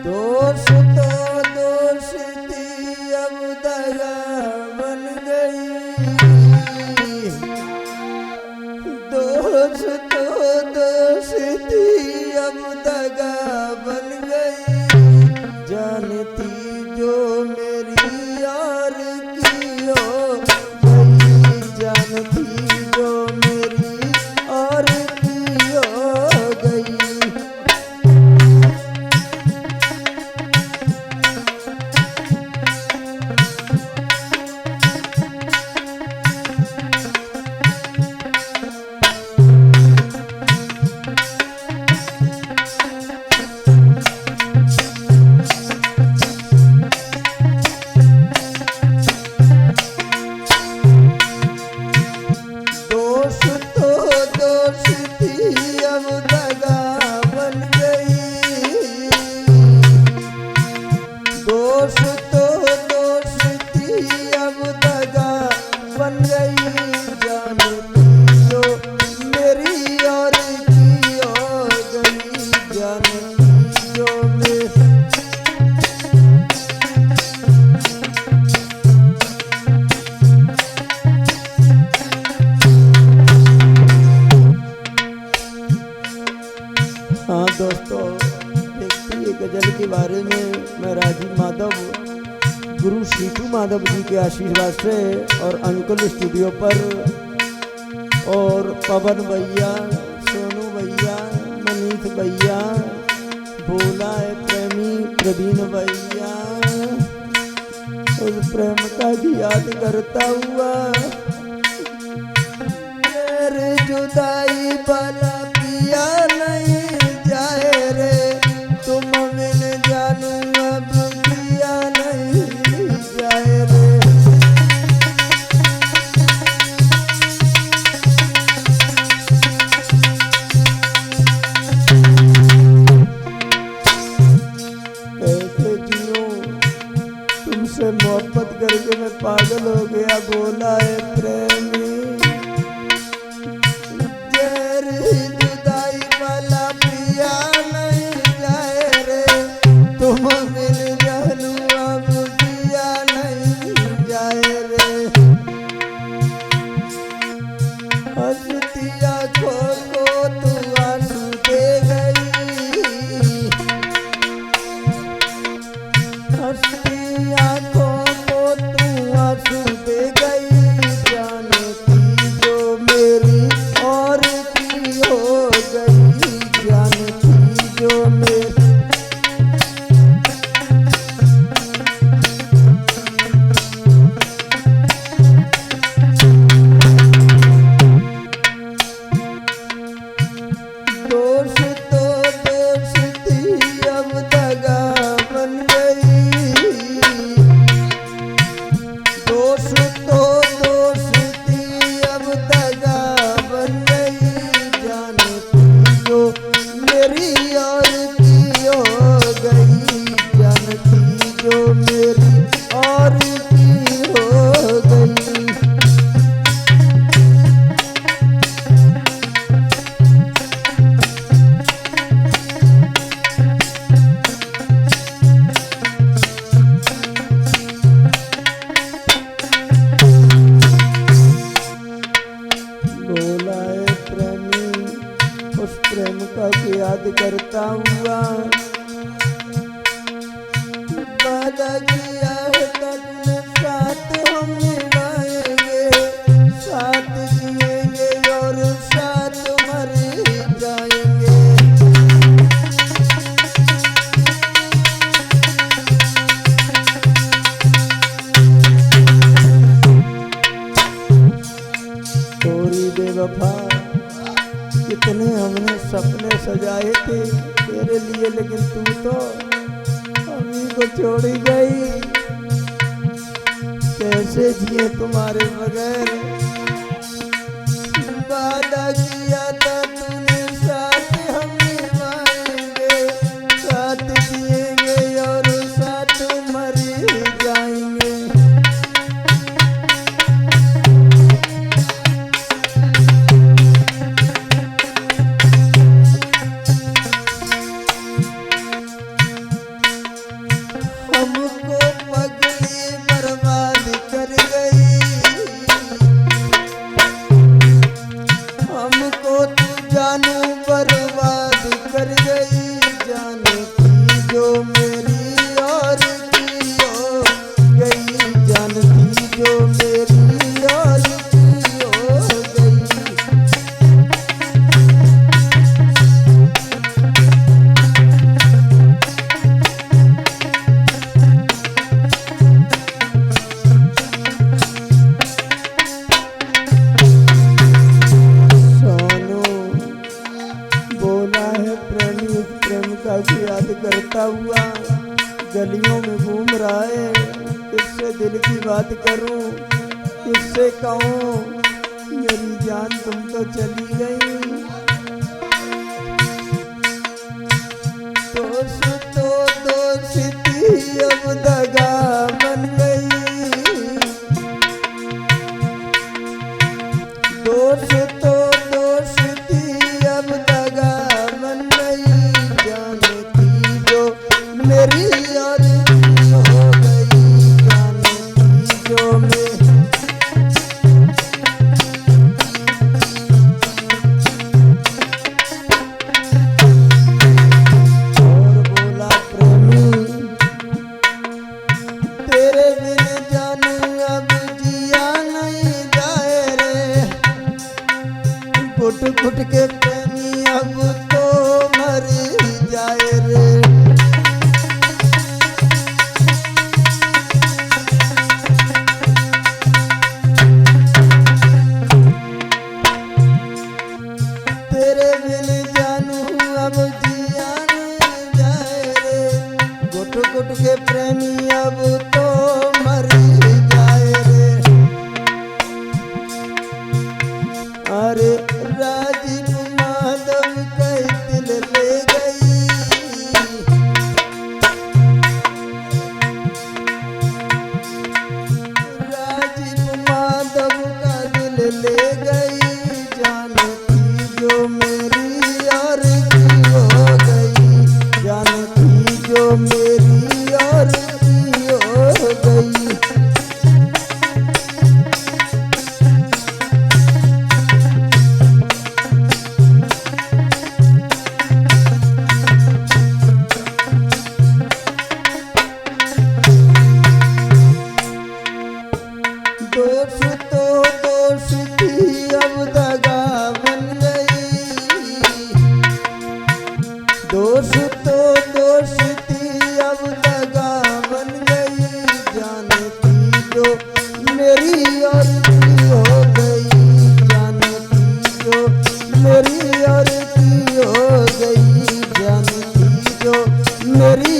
दोष तो दोष थी अब दगा बन गई, दोष तो दोष थी अब दगा बन गई, जानती जो मेरी यार की हो गई, जानती जो मेरी और की हो गई। हाँ दोस्तों, देखिए गजल के बारे में मैं राजीव माधव गुरु सीटू माधव जी के आशीर्वाद से और अंकुल स्टूडियो पर और पवन भैया, सोनू भैया, मनीष भैया, भोला है प्रेमी प्रवीण भैया, उस प्रेम का की याद करता हुआ तेरे जुदाई वाला पिया नहीं जाए रे, तुम मिल जानू अब पिया नहीं जाए रे। कैसे जियो तुमसे मोहब्बत करके मैं पागल हो गया, बोला है प्रेमी जुदाई वाला पिया नहीं जाए रे, तुम मिल जानू अब पिया नहीं जाए रे। हंसती आँखों को तू आंसू दे गई, हंसती आँखों को तू आंसू दे गई, जानती जो मेरी और की हो गई, जानती जो मेरी। दोष तो दोष थी अब दगा बन गई, दोष तो दोष थी अब दगा बन गई, जानती जो मेरी और की हो गई, जानती जो मेरी और की हो गई। बोला है प्रेमी उस प्रेम का की याद करता हुआ, वादा किया है तुमने साथ हम निभाएंगे, साथ जिएंगे और साथ मर जाएंगे। थोड़ी बेवफा कितने हमने सपने सजाए थे तेरे लिए, लेकिन तू तो अभी को छोड़ी गई, कैसे जिए तुम्हारे बगैर। वादा किया था तूने साथ हम निभाएंगे, साथ जिएंगे और साथ मर जाएंगे। गलियों में घूम रहा है, किससे दिल की बात करूं, किससे कहूं, मेरी जान तुम तो चली गई। दोस्ती अब दगा बन गई, दोस्ती अब दगा बन गई। जान थी जो मेरी और हो गई, जान थी जो मेरी। घुट के प्रेमी अब तो मर जाए रे। तेरे बिन जानू अब जिया नहीं जाए रे, घुट घुट के प्रेमी अब तो मर जाए रे। अरे राजीव माधव कई दिल ले गई, राजीव माधव का दिल ले गई। जान थी जो मेरी और की हो गई, जान थी जो मेरी और की हो गई। दोस्ती अब दगा बन गई, दोस्ती अब दगा बन गई। जान थी जो मेरी और की हो गई, जान थी जो मेरी और की हो गई, जान थी जो मेरी